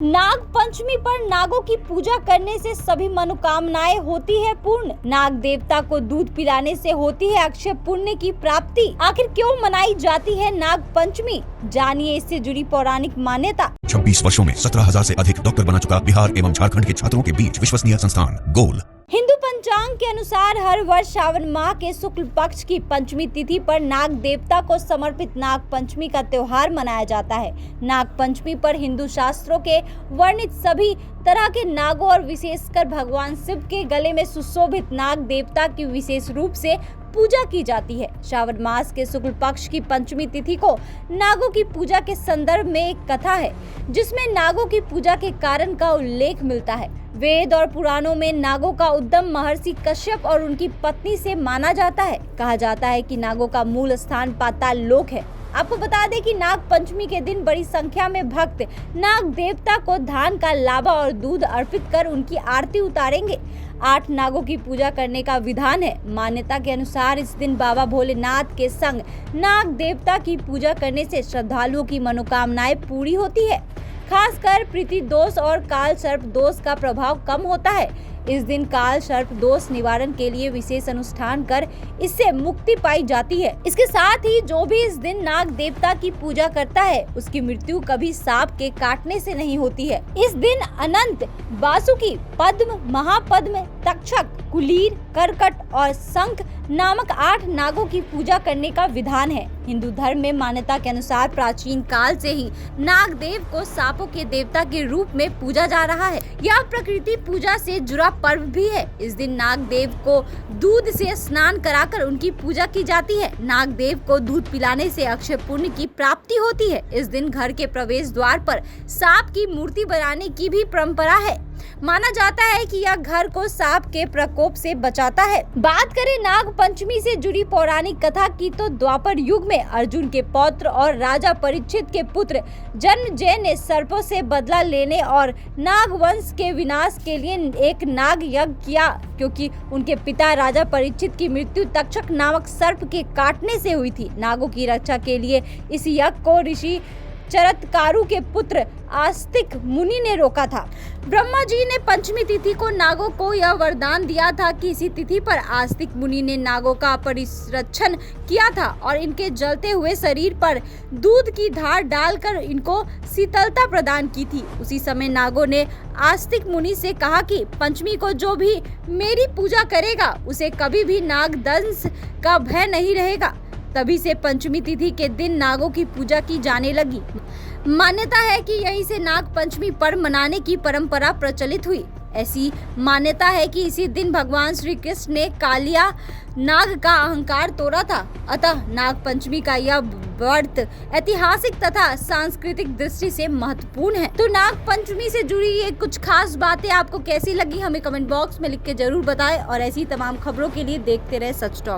नाग पंचमी पर नागों की पूजा करने से सभी मनोकामनाएं होती है पूर्ण। नाग देवता को दूध पिलाने से होती है अक्षय पुण्य की प्राप्ति। आखिर क्यों मनाई जाती है नाग पंचमी, जानिए इससे जुड़ी पौराणिक मान्यता। 26 वर्षों में 17,000 से अधिक डॉक्टर बना चुका बिहार एवं झारखंड के छात्रों के बीच विश्वसनीय संस्थान गोल। हिंदू पंचांग के अनुसार हर वर्ष श्रावण माह के शुक्ल पक्ष की पंचमी तिथि पर नाग देवता को समर्पित नाग पंचमी का त्योहार मनाया जाता है। नाग पंचमी पर हिंदू शास्त्रों के वर्णित सभी तरह के नागों और विशेषकर भगवान शिव के गले में सुशोभित नाग देवता की विशेष रूप से पूजा की जाती है। श्रावण मास के शुक्ल पक्ष की पंचमी तिथि को नागों की पूजा के संदर्भ में एक कथा है, जिसमें नागों की पूजा के कारण का उल्लेख मिलता है। वेद और पुराणों में नागों का उद्गम महर्षि कश्यप और उनकी पत्नी से माना जाता है। कहा जाता है कि नागों का मूल स्थान पाताल लोक है। आपको बता दें कि नाग पंचमी के दिन बड़ी संख्या में भक्त नाग देवता को धान का लावा और दूध अर्पित कर उनकी आरती उतारेंगे। 8 नागों की पूजा करने का विधान है। मान्यता के अनुसार इस दिन बाबा भोलेनाथ के संग नाग देवता की पूजा करने से श्रद्धालुओं की मनोकामनाएं पूरी होती है। खासकर प्रीति दोष और काल सर्प दोष का प्रभाव कम होता है। इस दिन काल सर्प दोष निवारण के लिए विशेष अनुष्ठान कर इससे मुक्ति पाई जाती है। इसके साथ ही जो भी इस दिन नाग देवता की पूजा करता है, उसकी मृत्यु कभी सांप के काटने से नहीं होती है। इस दिन अनंत, वासुकी, पद्म, महापद्म, तक्षक, कुलीर, करकट और शंख नामक 8 नागों की पूजा करने का विधान है। हिंदू धर्म में मान्यता के अनुसार प्राचीन काल से ही नाग देव को सांपों के देवता के रूप में पूजा जा रहा है। यह प्रकृति पूजा से जुड़ा पर्व भी है। इस दिन नाग देव को दूध से स्नान कराकर उनकी पूजा की जाती है। नाग देव को दूध पिलाने से अक्षय पुण्य की प्राप्ति होती है। इस दिन घर के प्रवेश द्वार पर सांप की मूर्ति बनाने की भी परंपरा है। माना जाता है कि यह घर को सांप के प्रकोप से बचाता है। बात करें नाग पंचमी से जुड़ी पौराणिक कथा की, तो द्वापर युग में अर्जुन के पौत्र और राजा परीक्षित के पुत्र जन्मेजय ने सर्पों से बदला लेने और नाग वंश के विनाश के लिए एक नाग यज्ञ किया, क्योंकि उनके पिता राजा परीक्षित की मृत्यु तक्षक नामक सर्प के काटने से हुई थी। नागों की रक्षा के लिए इस यज्ञ को ऋषि चरतकारु के पुत्र आस्तिक मुनि ने रोका था। ब्रह्मा जी ने पंचमी तिथि को नागों को यह वरदान दिया था कि इसी तिथि पर आस्तिक मुनि ने नागों का परिरक्षण किया था और इनके जलते हुए शरीर पर दूध की धार डालकर इनको शीतलता प्रदान की थी। उसी समय नागों ने आस्तिक मुनि से कहा कि पंचमी को जो भी मेरी पूजा करेगा उसे कभी भी नाग दंश का भय नहीं रहेगा। तभी से पंचमी तिथि के दिन नागों की पूजा की जाने लगी। मान्यता है कि यहीं से नाग पंचमी पर्व मनाने की परंपरा प्रचलित हुई। ऐसी मान्यता है कि इसी दिन भगवान श्री कृष्ण ने कालिया नाग का अहंकार तोड़ा था। अतः नाग पंचमी का यह व्रत ऐतिहासिक तथा सांस्कृतिक दृष्टि से महत्वपूर्ण है। तो नाग पंचमी से जुड़ी ये कुछ खास बातें आपको कैसी लगी, हमें कमेंट बॉक्स में लिख के जरूर बताएं और ऐसी तमाम खबरों के लिए देखते रहे सच टॉक।